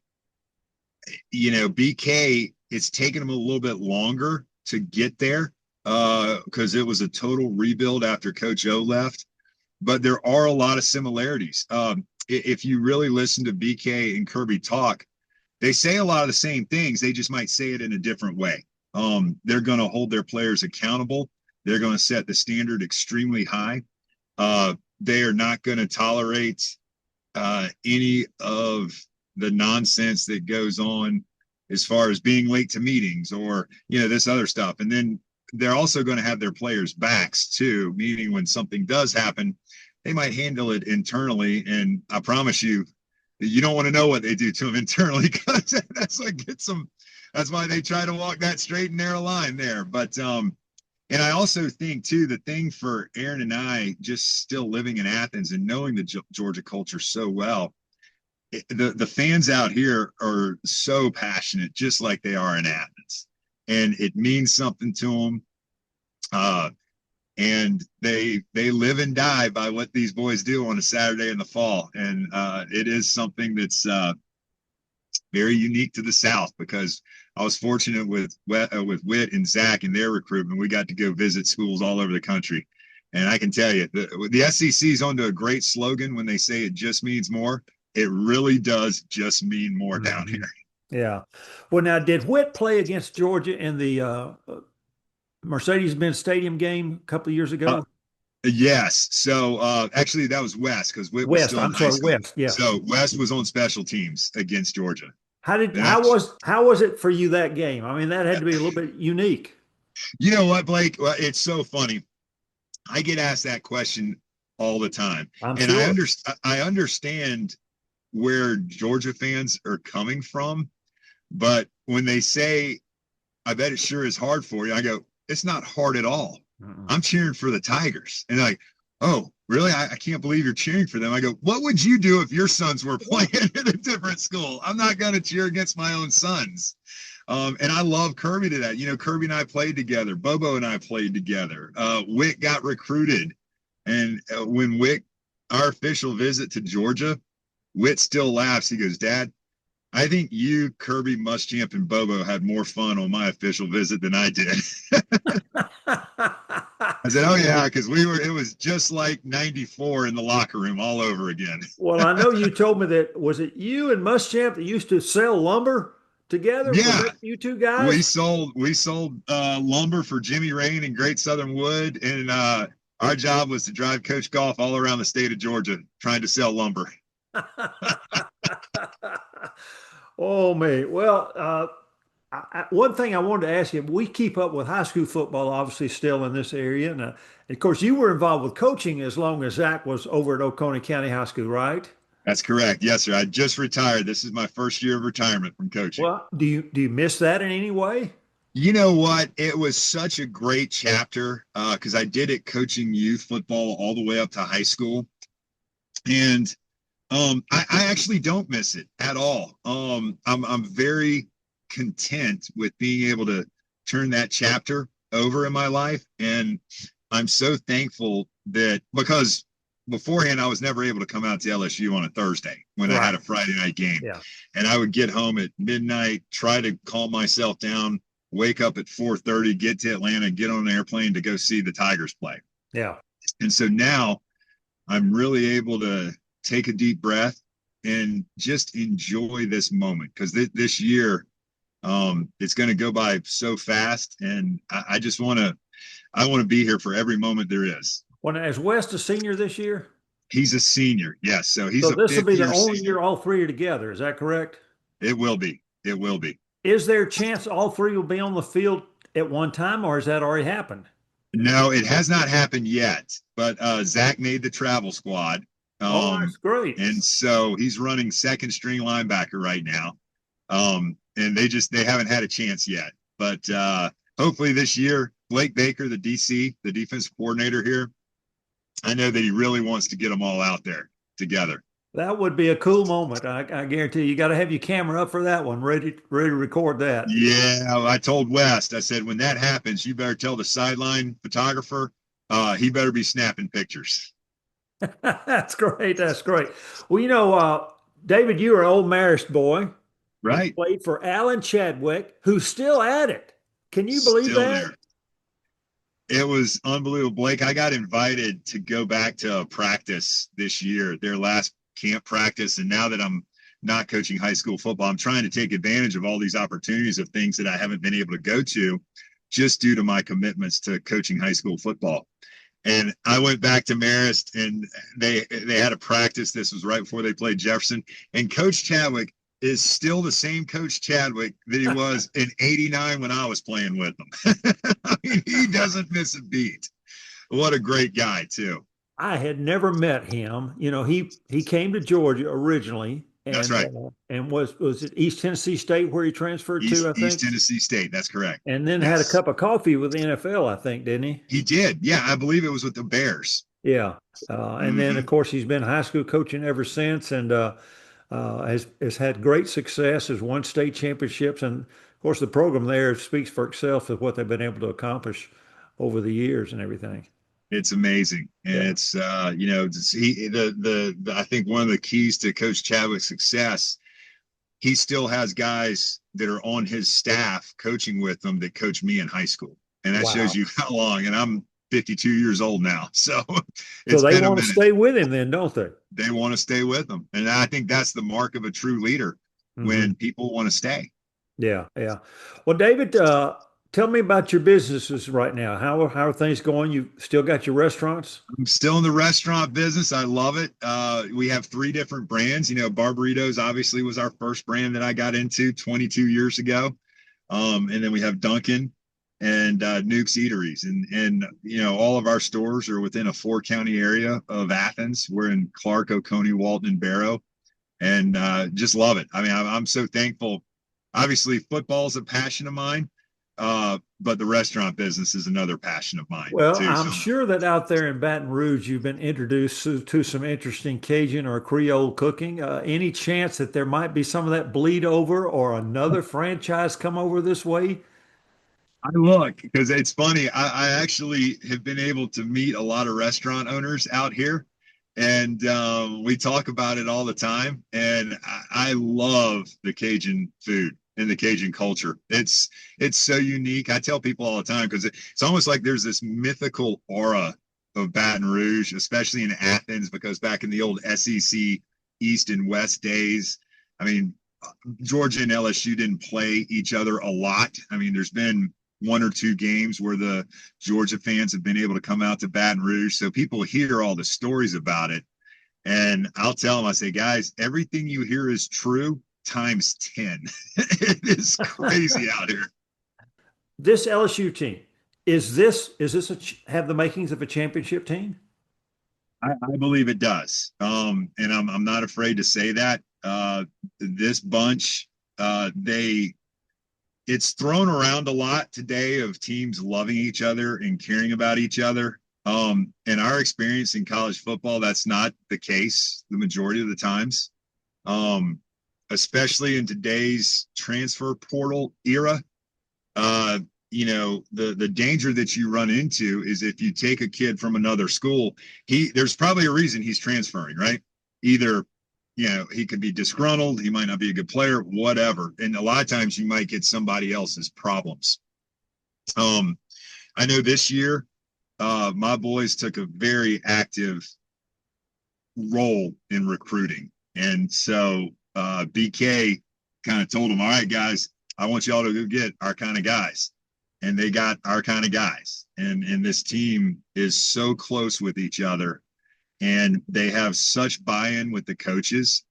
BK, it's taken him a little bit longer to get there because it was a total rebuild after Coach O left. But there are a lot of similarities. If you really listen to BK and Kirby talk, they say a lot of the same things. They just might say it in a different way. They're going to hold their players accountable. They're going to set the standard extremely high. They are not going to tolerate any of the nonsense that goes on as far as being late to meetings or, this other stuff. And then they're also going to have their players' backs too, meaning when something does happen, they might handle it internally. And I promise you, you don't want to know what they do to them internally because that's what gets them. That's why they try to walk that straight and narrow line there. But, and I also think too, the thing for Aaron and I just still living in Athens and knowing the Georgia culture so well, the fans out here are so passionate, just like they are in Athens, and it means something to them. And they live and die by what these boys do on a Saturday in the fall, and it is something that's very unique to the South because I was fortunate with Whit and Zach and their recruitment. We got to go visit schools all over the country, and I can tell you the SEC is onto a great slogan when they say it just means more. It really does just mean more down here. Yeah. Well, now, did Whit play against Georgia in the Mercedes-Benz Stadium game a couple of years ago? Yes. So actually, that was West because Whit was West, still in I'm high sorry, school. West. Yeah. So West was on special teams against Georgia. How was it for you that game? I mean, that had to be a little bit unique. You know what, Blake? Well, it's so funny. I get asked that question all the time, I'm and sure. I understand where Georgia fans are coming from, but when they say, "I bet it sure is hard for you," I go, "It's not hard at all. I'm cheering for the Tigers," and they're like, "Oh, really? I can't believe you're cheering for them." I go, "What would you do if your sons were playing at a different school? I'm not going to cheer against my own sons." And I love Kirby to that. Kirby and I played together. Bobo and I played together. Wick got recruited. And when our official visit to Georgia, Witt still laughs. He goes, "Dad, I think you, Kirby, Muschamp, and Bobo had more fun on my official visit than I did." I said, "Oh yeah, because it was just like '94 in the locker room all over again." Well, I know you told me that, was it you and Muschamp that used to sell lumber together? Was Yeah, that you two we guys? sold lumber for Jimmy Rain and Great Southern Wood, and our job was to drive Coach Goff all around the state of Georgia trying to sell lumber. Oh, man. Well, one thing I wanted to ask you, we keep up with high school football, obviously, still in this area. And of course, you were involved with coaching as long as Zach was over at Oconee County High School, right? That's correct. Yes, sir. I just retired. This is my first year of retirement from coaching. Well, do you miss that in any way? You know what? It was such a great chapter because I did it coaching youth football all the way up to high school. And I actually don't miss it at all. I'm very content with being able to turn that chapter over in my life. And I'm so thankful that because beforehand, I was never able to come out to LSU on a Thursday when I had a Friday night game. Yeah. And I would get home at midnight, try to calm myself down, wake up at 4:30, get to Atlanta, get on an airplane to go see the Tigers play. Yeah. And so now I'm really able to take a deep breath and just enjoy this moment because this year it's going to go by so fast, and I just want to be here for every moment there is. Well, is West a senior this year? He's a senior, yes. So he's this will be the only senior. year all three are together. Is that correct? It will be. It will be. Is there a chance all three will be on the field at one time, or has that already happened? No, it has not happened yet. But Zach made the travel squad. Oh, that's great. And so he's running second string linebacker right now. And they haven't had a chance yet. But hopefully this year, Blake Baker, the DC, the defensive coordinator here, I know that he really wants to get them all out there together. That would be a cool moment. I guarantee you got to have your camera up for that one, ready to record that. Yeah, I told West, I said, when that happens, you better tell the sideline photographer, he better be snapping pictures. That's great. That's great. Well, David, you are an Old Marist boy and Right. played for Alan Chadwick, who's still at it. Can you believe Still that? there. It was unbelievable. Blake, I got invited to go back to practice this year, their last camp practice. And now that I'm not coaching high school football, I'm trying to take advantage of all these opportunities of things that I haven't been able to go to just due to my commitments to coaching high school football. And I went back to Marist, and they had a practice. This was right before they played Jefferson. And Coach Chadwick is still the same Coach Chadwick that he was in '89 when I was playing with him. I mean, he doesn't miss a beat. What a great guy, too. I had never met him. He came to Georgia originally, That's and right. Was it East Tennessee State where he transferred to, I East think, Tennessee State. That's correct. and then had a Yes. cup of coffee with the NFL, I think, didn't he? He did. Yeah, I believe it was with the Bears. Yeah, and then of Mm-hmm. course he's been high school coaching ever since, and has had great success. Has won state championships, and of course the program there speaks for itself of what they've been able to accomplish over the years and everything. It's amazing, and Yeah. it's I think one of the keys to Coach Chadwick's success, he still has guys that are on his staff coaching with them that coached me in high school, and that shows Wow. you how long. And I'm 52 years old now, so So it's they been a want to minute. stay with him then, don't they? They want to stay with them, and I think that's the mark of a true leader Hmm. when people want to stay. Yeah, yeah. Well, David, tell me about your businesses right now. How are things going? You still got your restaurants? I'm still in the restaurant business. I love it. We have 3 different brands. Barbaritos obviously was our first brand that I got into 22 years ago. And then we have Dunkin' and Nuke's Eateries. And all of our stores are within a 4-county area of Athens. We're in Clark, Oconee, Walton, and Barrow. And just love it. I mean, I'm so thankful. Obviously, football is a passion of mine. But the restaurant business is another passion of mine Well, too. I'm So sure that out there in Baton Rouge, you've been introduced to some interesting Cajun or Creole cooking. Any chance that there might be some of that bleed over or another franchise come over this way? I look because it's funny. I actually have been able to meet a lot of restaurant owners out here, and we talk about it all the time. And I love the Cajun food and the Cajun culture. It's so unique. I tell people all the time because it's almost like there's this mythical aura of Baton Rouge, especially in Athens, because back in the old SEC East and West days, I mean, Georgia and LSU didn't play each other a lot. I mean, there's been 1 or 2 games where the Georgia fans have been able to come out to Baton Rouge. So people hear all the stories about it. And I'll tell them, I say, guys, everything you hear is true times 10. It is crazy out here. This LSU team, is this have the makings of a championship team? I believe it does. And I'm not afraid to say that. This bunch, it's thrown around a lot today of teams loving each other and caring about each other. In our experience in college football, that's not the case the majority of the times, especially in today's transfer portal era. The danger that you run into is if you take a kid from another school, there's probably a reason he's transferring, right? Either he could be disgruntled, he might not be a good player, whatever. And a lot of times you might get somebody else's problems. I know this year, my boys took a very active role in recruiting. And so BK kind of told them, all right, guys, I want y'all to go get our kind of guys. And they got our kind of guys. And this team is so close with each other. And they have such buy-in with the coaches.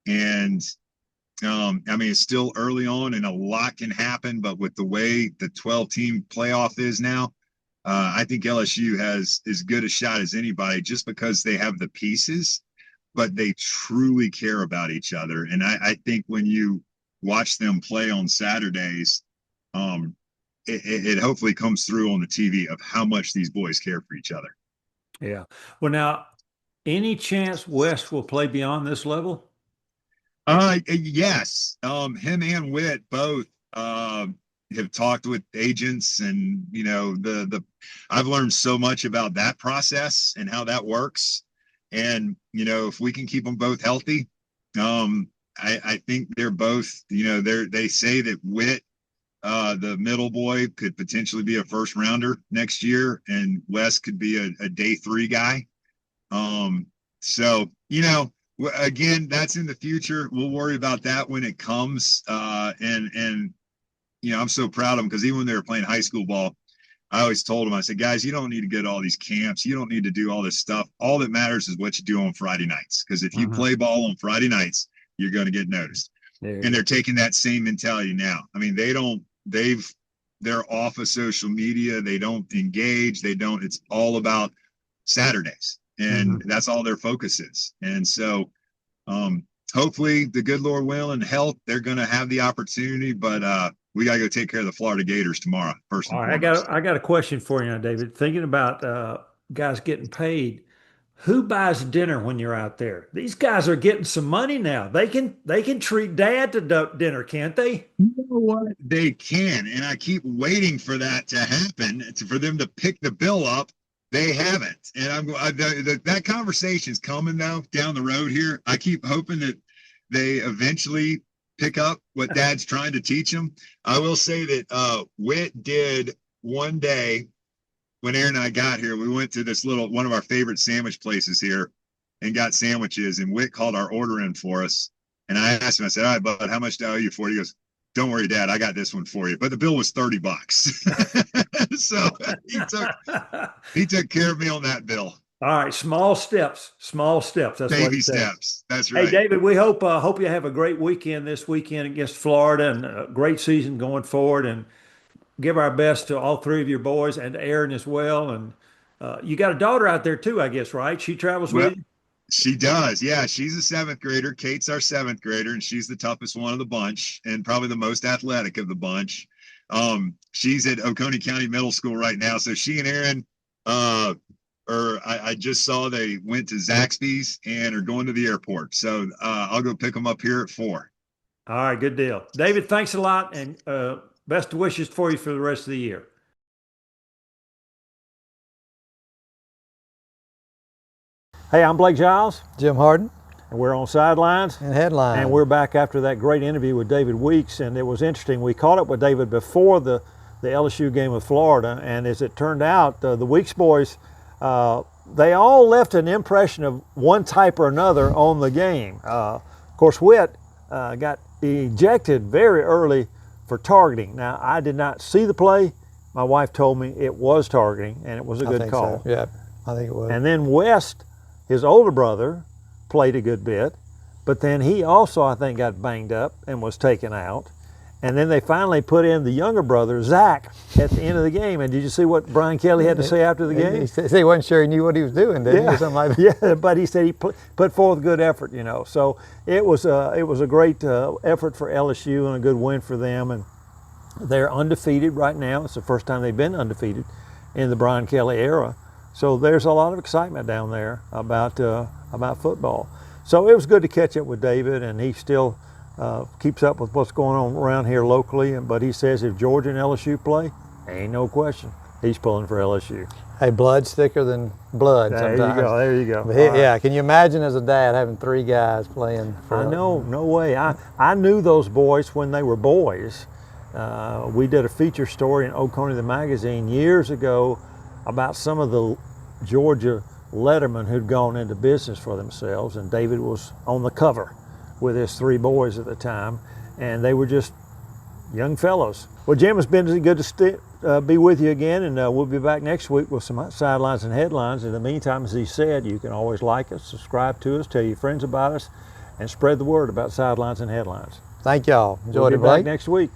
And I mean, it's still early on and a lot can happen, but with the way the 12-team playoff is now, I think LSU has as good a shot as anybody just because they have the pieces, but they truly care about each other. And I think when you watch them play on Saturdays, it hopefully comes through on the TV of how much these boys care for each other. Yeah. Well, now, any chance West will play beyond this level? Yes. Him and Witt both have talked with agents, and I've learned so much about that process and how that works. And if we can keep them both healthy, I think they're both. They say that Witt, the middle boy, could potentially be a first rounder next year, and West could be a day 3 guy. So again, that's in the future. We'll worry about that when it comes. And I'm so proud of them, because even when they were playing high school ball, I always told them, I said, guys, you don't need to go to all these camps. You don't need to do all this stuff. All that matters is what you do on Friday nights. Because if you play ball on Friday nights, you're going to get noticed. And they're taking that same mentality now. I mean, they're off of social media. They don't engage. It's all about Saturdays. And that's all their focus is. And so hopefully, the good Lord will and health, they're going to have the opportunity. But we got to go take care of the Florida Gators tomorrow. First and foremost. I got a question for you now, David. Thinking about guys getting paid, who buys dinner when you're out there? These guys are getting some money now. They can treat dad to dinner, can't they? You know what? They can, and I keep waiting for that to happen, for them to pick the bill up. They haven't, and that conversation's coming now down the road here. I keep hoping that they eventually pick up what Dad's trying to teach them. I will say that Witt did one day when Aaron and I got here. We went to this one of our favorite sandwich places here, and got sandwiches. And Witt called our order in for us, and I asked him. I said, "All right, bud, how much do I owe you for it?" He goes, "Don't worry, Dad, I got this one for you." But the bill was $30. So he took care of me on that bill. All right, small steps. That's baby steps. That's right. Hey, David, we hope you have a great weekend this weekend against Florida, and a great season going forward. And give our best to all 3 of your boys, and Aaron as well. And you got a daughter out there too, I guess, right? She travels with you? She does. Yeah, she's a 7th grader. Kate's our 7th grader, and she's the toughest one of the bunch, and probably the most athletic of the bunch. She's at Oconee County Middle School right now. So she and Aaron, I just saw they went to Zaxby's and are going to the airport. So I'll go pick them up here at 4. All right, good deal. David, thanks a lot, and best wishes for you for the rest of the year. Hey, I'm Blake Giles. Jim Hardin. And we're on Sidelines and Headlines. And we're back after that great interview with David Weeks. And it was interesting. We caught up with David before the LSU game with Florida. And as it turned out, the Weeks boys, they all left an impression of one type or another on the game. Of course, Witt got ejected very early for targeting. Now, I did not see the play. My wife told me it was targeting, and it was a good call. So. Yeah, I think it was. And then West, his older brother, played a good bit, but then he also, I think, got banged up and was taken out. And then they finally put in the younger brother, Zach, at the end of the game. And did you see what Brian Kelly had to say after the game? He said he wasn't sure he knew what he was doing, did he? Or something like that. Yeah, but he said he put forth good effort, So it was a great effort for LSU and a good win for them. And they're undefeated right now. It's the first time they've been undefeated in the Brian Kelly era. So there's a lot of excitement down there about football. So it was good to catch up with David, and he still keeps up with what's going on around here locally. But he says if Georgia and LSU play, ain't no question, he's pulling for LSU. Hey, blood's thicker than blood sometimes. There you go. But yeah, can you imagine as a dad having 3 guys playing for I know, no way. I knew those boys when they were boys. We did a feature story in Oconee the Magazine years ago about some of the Georgia lettermen who'd gone into business for themselves, and David was on the cover with his 3 boys at the time, and they were just young fellows. Well, Jim, it's been good to be with you again, and we'll be back next week with some Sidelines and Headlines. In the meantime, as he said, you can always like us, subscribe to us, tell your friends about us, and spread the word about Sidelines and Headlines. Thank y'all. Enjoyed it, We'll be Blake. back next week.